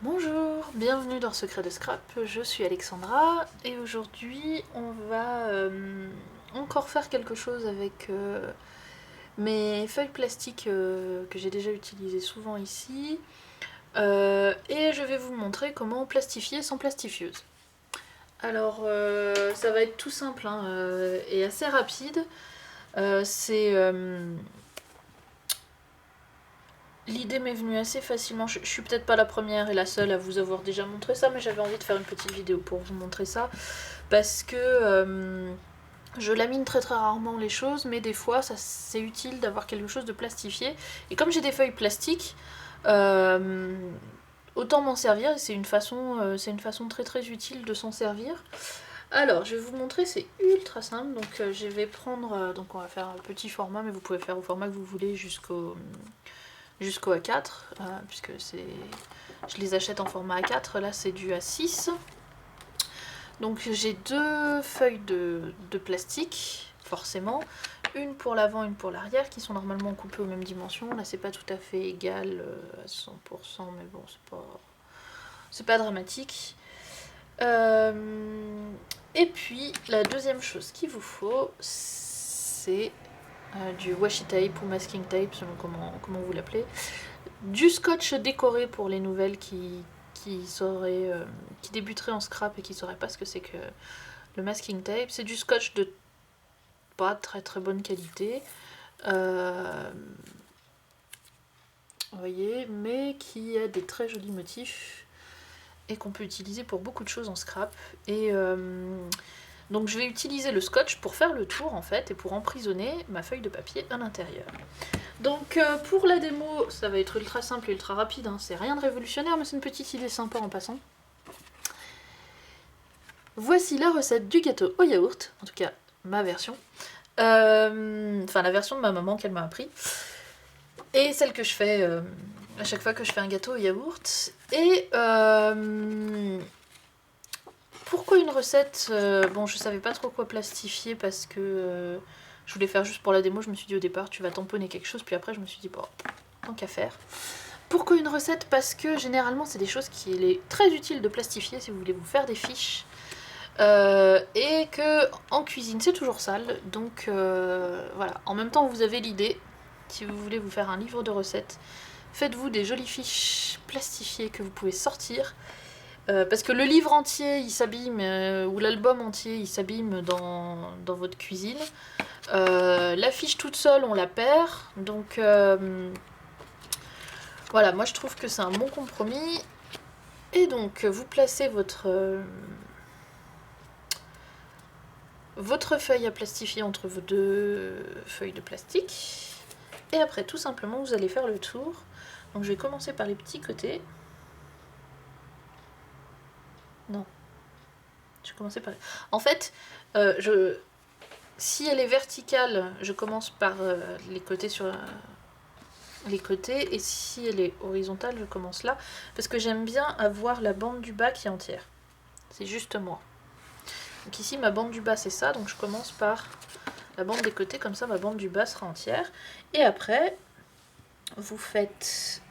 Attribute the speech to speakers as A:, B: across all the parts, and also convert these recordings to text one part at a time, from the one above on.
A: Bonjour, bienvenue dans Secret de Scrap, je suis Alexandra et aujourd'hui on va encore faire quelque chose avec mes feuilles plastiques que j'ai déjà utilisées souvent ici et je vais vous montrer comment plastifier sans plastifieuse. Alors ça va être tout simple hein, et assez rapide. C'est L'idée m'est venue assez facilement, je suis peut-être pas la première et la seule à vous avoir déjà montré ça, mais j'avais envie de faire une petite vidéo pour vous montrer ça, parce que je lamine très très rarement les choses, mais des fois c'est utile d'avoir quelque chose de plastifié, et comme j'ai des feuilles plastiques, autant m'en servir, et c'est une façon très très utile de s'en servir. Alors, je vais vous montrer, c'est ultra simple, donc je vais prendre, donc on va faire un petit format, mais vous pouvez faire au format que vous voulez jusqu'au A4, puisque je les achète en format A4, là c'est du A6. Donc j'ai deux feuilles de plastique, forcément, une pour l'avant, une pour l'arrière, qui sont normalement coupées aux mêmes dimensions. Là c'est pas tout à fait égal à 100%, mais bon, c'est pas dramatique. Et puis la deuxième chose qu'il vous faut, c'est du washi tape ou masking tape, selon comment vous l'appelez. Du scotch décoré pour les nouvelles qui débuteraient en scrap et qui sauraient pas ce que c'est que le masking tape. C'est du scotch de pas très très bonne qualité, vous voyez, mais qui a des très jolis motifs et qu'on peut utiliser pour beaucoup de choses en scrap. Et donc je vais utiliser le scotch pour faire le tour en fait et pour emprisonner ma feuille de papier à l'intérieur. Donc pour la démo, ça va être ultra simple et ultra rapide, hein. C'est rien de révolutionnaire, mais c'est une petite idée sympa en passant. Voici la recette du gâteau au yaourt, en tout cas ma version. Enfin la version de ma maman qu'elle m'a appris. Et celle que je fais à chaque fois que je fais un gâteau au yaourt. Et pourquoi une recette bon, je savais pas trop quoi plastifier parce que je voulais faire juste pour la démo. Je me suis dit au départ, tu vas tamponner quelque chose, puis après je me suis dit, bon, tant qu'à faire. Pourquoi une recette? Parce que généralement c'est des choses qu'il est très utile de plastifier si vous voulez vous faire des fiches. Et que en cuisine c'est toujours sale, donc voilà. En même temps vous avez l'idée, si vous voulez vous faire un livre de recettes, faites-vous des jolies fiches plastifiées que vous pouvez sortir. Parce que le livre entier il s'abîme, ou l'album entier il s'abîme dans votre cuisine. La fiche toute seule on la perd, donc voilà, moi je trouve que c'est un bon compromis. Et donc vous placez votre feuille à plastifier entre vos deux feuilles de plastique. Et après tout simplement vous allez faire le tour. Donc je vais commencer par les petits côtés. Non. Je vais commencer par... En fait, si elle est verticale, je commence par les côtés les côtés, et si elle est horizontale, je commence là, parce que j'aime bien avoir la bande du bas qui est entière. C'est juste moi. Donc ici, ma bande du bas, c'est ça, donc je commence par la bande des côtés, comme ça ma bande du bas sera entière. Et après, vous faites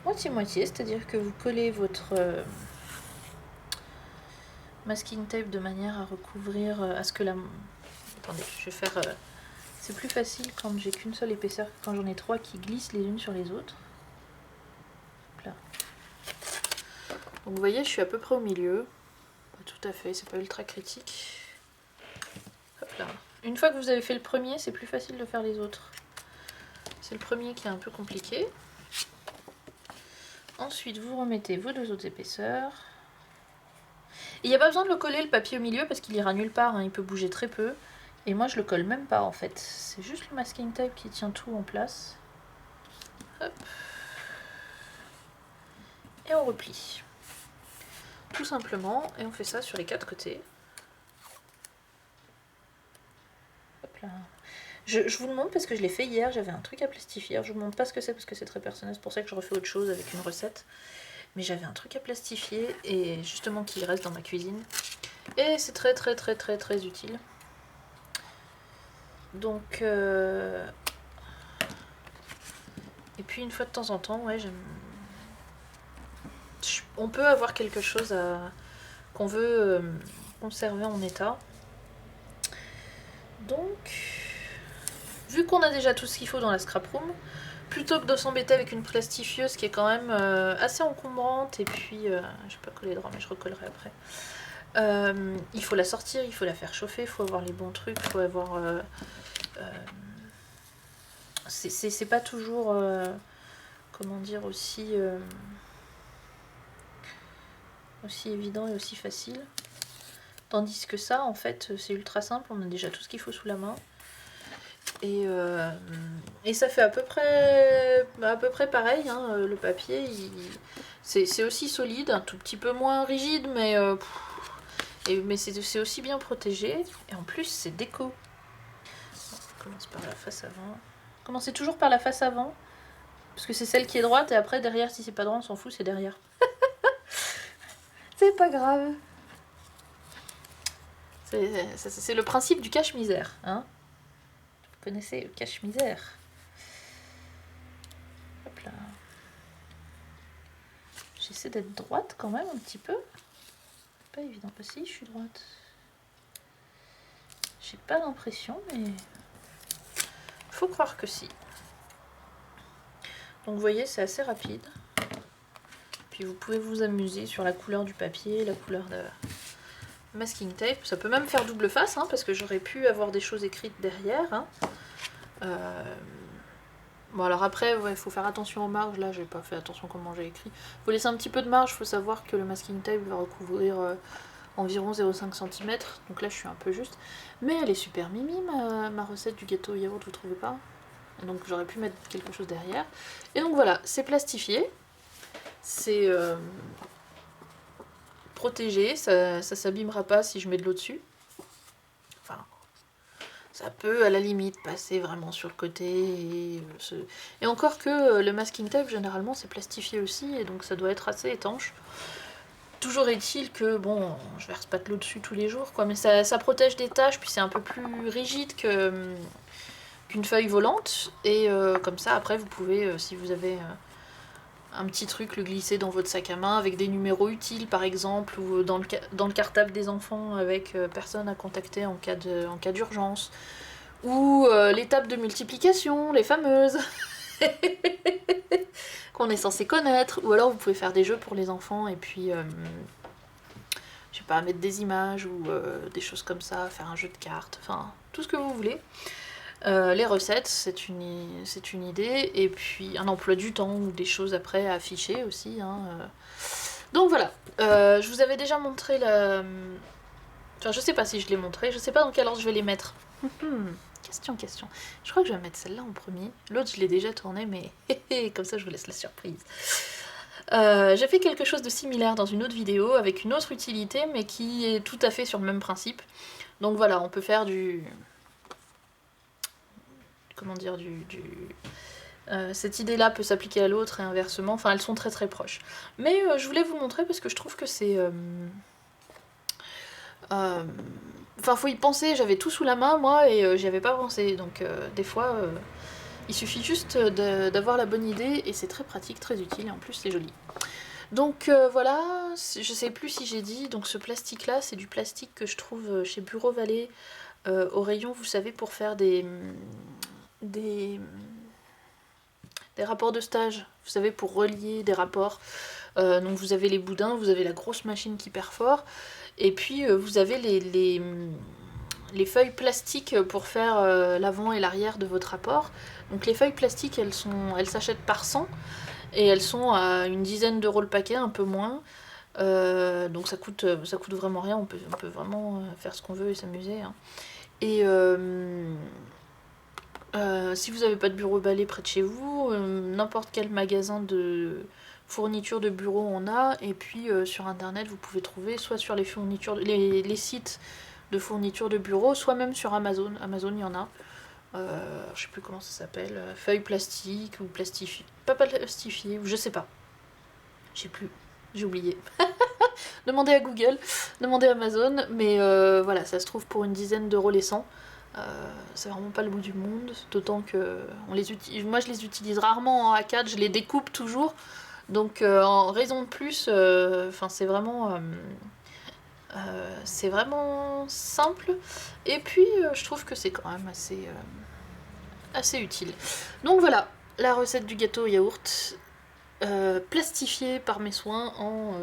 A: moitié-moitié, c'est-à-dire que vous collez votre masking tape de manière à recouvrir, à ce que la... Attendez, je vais faire... C'est plus facile quand j'ai qu'une seule épaisseur que quand j'en ai trois qui glissent les unes sur les autres. Hop là. Donc vous voyez, je suis à peu près au milieu. Pas tout à fait, c'est pas ultra critique. Hop là. Une fois que vous avez fait le premier, c'est plus facile de faire les autres. C'est le premier qui est un peu compliqué. Ensuite, vous remettez vos deux autres épaisseurs. Il n'y a pas besoin de le coller le papier au milieu parce qu'il ira nulle part, hein, il peut bouger très peu. Et moi je le colle même pas en fait. C'est juste le masking tape qui tient tout en place. Hop. Et on replie. Tout simplement, et on fait ça sur les quatre côtés. Hop là. Je vous le montre parce que je l'ai fait hier, j'avais un truc à plastifier. Alors, je vous montre pas ce que c'est parce que c'est très personnel, c'est pour ça que je refais autre chose avec une recette. Mais j'avais un truc à plastifier et justement qui reste dans ma cuisine. Et c'est très très très très très utile. Donc et puis une fois de temps en temps, ouais, on peut avoir quelque chose qu'on veut conserver en état. Donc, vu qu'on a déjà tout ce qu'il faut dans la scrap room, plutôt que de s'embêter avec une plastifieuse qui est quand même assez encombrante, et puis, je vais pas coller droit, mais je recollerai après. Il faut la sortir, il faut la faire chauffer, il faut avoir les bons trucs, il faut avoir... c'est pas toujours, comment dire, aussi évident et aussi facile. Tandis que ça, en fait, c'est ultra simple, on a déjà tout ce qu'il faut sous la main. Et ça fait à peu près pareil, hein, le papier, c'est aussi solide, un tout petit peu moins rigide, mais c'est aussi bien protégé, et en plus c'est déco. On commence par la face avant. Commencez toujours par la face avant, parce que c'est celle qui est droite, et après derrière, si c'est pas droit, on s'en fout, c'est derrière. C'est pas grave. C'est le principe du cache-misère, hein. Vous connaissez le cache-misère. Hop là. J'essaie d'être droite quand même un petit peu. Pas évident. Pas si, je suis droite. J'ai pas l'impression, mais faut croire que si. Donc vous voyez, c'est assez rapide. Puis vous pouvez vous amuser sur la couleur du papier, la couleur de masking tape. Ça peut même faire double face, hein, parce que j'aurais pu avoir des choses écrites derrière. Hein. Bon alors après, il faut faire attention aux marges. Là, j'ai pas fait attention comment j'ai écrit. Faut laisser un petit peu de marge. Faut savoir que le masking tape va recouvrir environ 0,5 cm. Donc là, je suis un peu juste. Mais elle est super mimi, ma recette du gâteau au yaourt, vous trouvez pas? Donc j'aurais pu mettre quelque chose derrière. Et donc voilà, c'est plastifié. C'est protégé. Ça s'abîmera pas si je mets de l'eau dessus. Enfin, ça peut à la limite passer vraiment sur le côté. Et encore que le masking tape, généralement, c'est plastifié aussi. Et donc ça doit être assez étanche. Toujours est-il que, bon, je verse pas de l'eau dessus tous les jours, quoi. Mais ça protège des taches, puis c'est un peu plus rigide qu'une feuille volante. Et comme ça, après, vous pouvez, si vous avez un petit truc, le glisser dans votre sac à main avec des numéros utiles, par exemple, ou dans le cartable des enfants avec personne à contacter en cas d'urgence. Ou les tables de multiplication, les fameuses, qu'on est censé connaître. Ou alors vous pouvez faire des jeux pour les enfants et puis, je sais pas, mettre des images ou des choses comme ça, faire un jeu de cartes, enfin, tout ce que vous voulez. Les recettes, c'est une idée, et puis un emploi du temps ou des choses après à afficher aussi. Hein. Donc voilà, je vous avais déjà montré la... Enfin, je sais pas si je l'ai montré, je sais pas dans quel ordre je vais les mettre. Question. Je crois que je vais mettre celle-là en premier. L'autre, je l'ai déjà tournée, mais comme ça, je vous laisse la surprise. J'ai fait quelque chose de similaire dans une autre vidéo, avec une autre utilité, mais qui est tout à fait sur le même principe. Donc voilà, on peut faire du... Comment dire, cette idée-là peut s'appliquer à l'autre et inversement, enfin elles sont très très proches. Mais je voulais vous montrer parce que je trouve que c'est... Enfin faut y penser, j'avais tout sous la main moi et j'y avais pas pensé, donc des fois il suffit juste d'avoir la bonne idée et c'est très pratique, très utile et en plus c'est joli. Donc voilà, je sais plus si j'ai dit, donc ce plastique là c'est du plastique que je trouve chez Bureau Vallée au rayon, vous savez, pour faire des rapports de stage, vous savez, pour relier des rapports. Donc vous avez les boudins, vous avez la grosse machine qui perfore, et puis vous avez les feuilles plastiques pour faire l'avant et l'arrière de votre rapport. Donc les feuilles plastiques, elles s'achètent par 100, et elles sont à une dizaine d'euros le paquet, un peu moins. Donc ça coûte vraiment rien, on peut vraiment faire ce qu'on veut et s'amuser. Hein. Et... si vous n'avez pas de bureau balai près de chez vous, n'importe quel magasin de fourniture de bureau en a, et puis sur internet vous pouvez trouver soit sur les sites de fourniture de bureau, soit même sur Amazon. Amazon, il y en a. Je sais plus comment ça s'appelle, feuilles plastiques ou plastifiées. Pas plastifiées, ou je sais pas. Je sais plus, j'ai oublié. Demandez à Google, demandez à Amazon, mais voilà, ça se trouve pour une dizaine d'euros les 100. C'est vraiment pas le bout du monde, d'autant que moi je les utilise rarement en A4, je les découpe toujours, Donc en raison de plus, enfin c'est vraiment simple. Et puis je trouve que c'est quand même assez utile. Donc voilà, la recette du gâteau au yaourt, plastifiée par mes soins en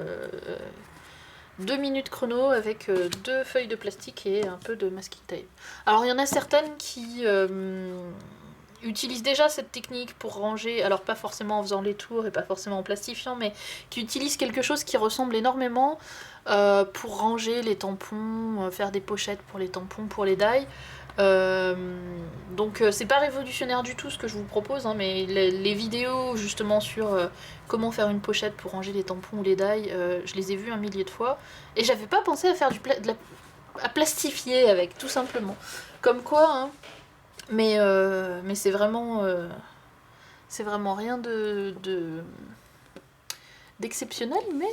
A: 2 minutes chrono avec 2 feuilles de plastique et un peu de masking tape. Alors il y en a certaines qui utilisent déjà cette technique pour ranger, alors pas forcément en faisant les tours et pas forcément en plastifiant, mais qui utilisent quelque chose qui ressemble énormément pour ranger les tampons, faire des pochettes pour les tampons, pour les die. Donc c'est pas révolutionnaire du tout ce que je vous propose, hein, mais les vidéos justement sur comment faire une pochette pour ranger les tampons ou les die, je les ai vues 1 millier de fois, et j'avais pas pensé à faire à plastifier avec, tout simplement. Comme quoi, hein, mais c'est vraiment rien d'exceptionnel, mais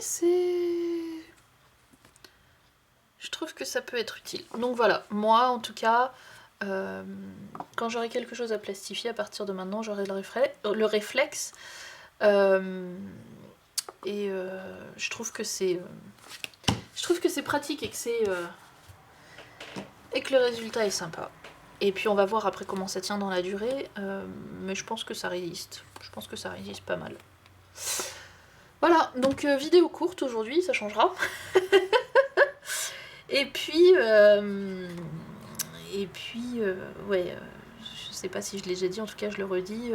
A: je trouve que ça peut être utile. Donc voilà, moi en tout cas, quand j'aurai quelque chose à plastifier, à partir de maintenant, j'aurai le réflexe. Et je trouve que c'est pratique et que le résultat est sympa. Et puis on va voir après comment ça tient dans la durée, mais je pense que ça résiste. Je pense que ça résiste pas mal. Voilà, donc vidéo courte aujourd'hui, ça changera. Et puis, ouais, je sais pas si je l'ai déjà dit, en tout cas je le redis,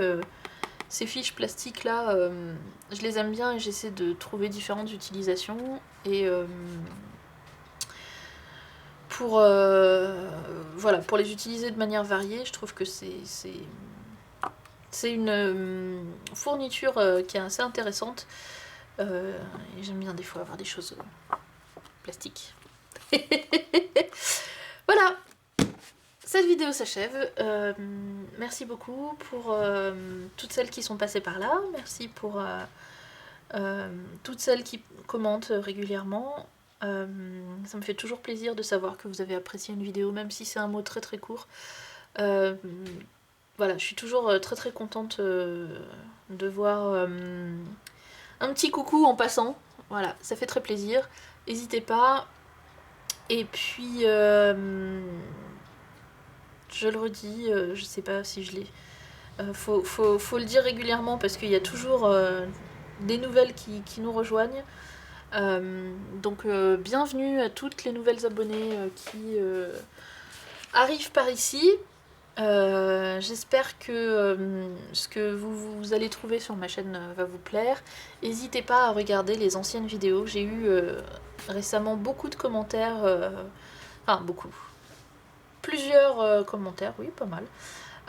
A: ces fiches plastiques là, je les aime bien et j'essaie de trouver différentes utilisations. Et voilà, pour les utiliser de manière variée, je trouve que c'est une fourniture qui est assez intéressante. Et j'aime bien des fois avoir des choses plastiques. Voilà, cette vidéo s'achève. Merci beaucoup pour toutes celles qui sont passées par là. Merci pour toutes celles qui commentent régulièrement. Ça me fait toujours plaisir de savoir que vous avez apprécié une vidéo, même si c'est un mot très très court. Voilà, je suis toujours très très contente de voir un petit coucou en passant. Voilà, ça fait très plaisir. N'hésitez pas. Et puis, je le redis, je sais pas si je l'ai... faut le dire régulièrement parce qu'il y a toujours des nouvelles qui nous rejoignent. Donc bienvenue à toutes les nouvelles abonnées qui arrivent par ici. J'espère que ce que vous allez trouver sur ma chaîne va vous plaire. N'hésitez pas à regarder les anciennes vidéos. J'ai eu récemment beaucoup de commentaires, enfin beaucoup, plusieurs commentaires, oui pas mal,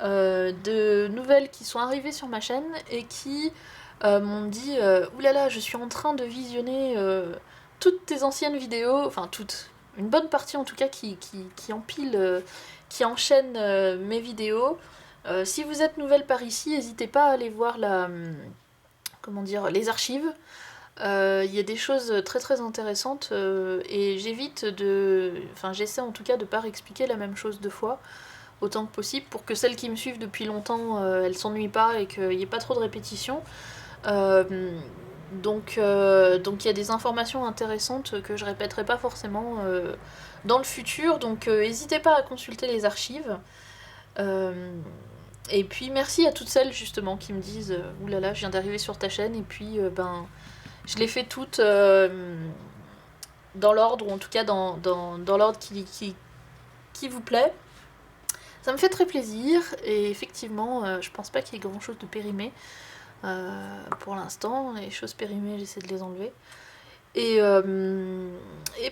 A: de nouvelles qui sont arrivées sur ma chaîne et qui m'ont dit oulala, je suis en train de visionner toutes tes anciennes vidéos, enfin toutes, une bonne partie en tout cas qui empile, qui enchaîne mes vidéos. Si vous êtes nouvelle par ici, n'hésitez pas à aller voir les archives. Il y a des choses très très intéressantes et j'essaie en tout cas de ne pas expliquer la même chose 2 fois, autant que possible, pour que celles qui me suivent depuis longtemps, elles s'ennuient pas et qu'il n'y ait pas trop de répétitions. Donc il y a des informations intéressantes que je répéterai pas forcément dans le futur, donc n'hésitez pas à consulter les archives. Et puis merci à toutes celles justement qui me disent oulala, je viens d'arriver sur ta chaîne et puis je les fais toutes dans l'ordre, ou en tout cas dans l'ordre qui vous plaît. Ça me fait très plaisir, et effectivement je pense pas qu'il y ait grand chose de périmé pour l'instant. Les choses périmées, j'essaie de les enlever. Et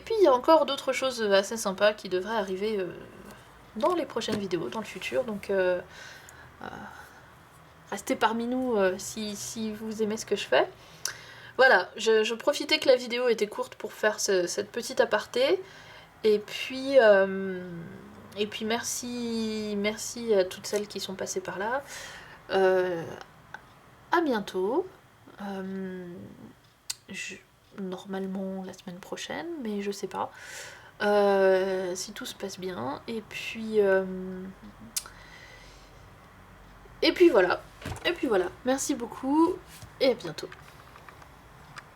A: puis il y a encore d'autres choses assez sympas qui devraient arriver dans les prochaines vidéos, dans le futur, donc restez parmi nous si vous aimez ce que je fais. Voilà, je profitais que la vidéo était courte pour faire cette petite aparté, et puis merci à toutes celles qui sont passées par là. À bientôt. Normalement la semaine prochaine, mais je sais pas. Si tout se passe bien. Et puis voilà. Merci beaucoup et à bientôt.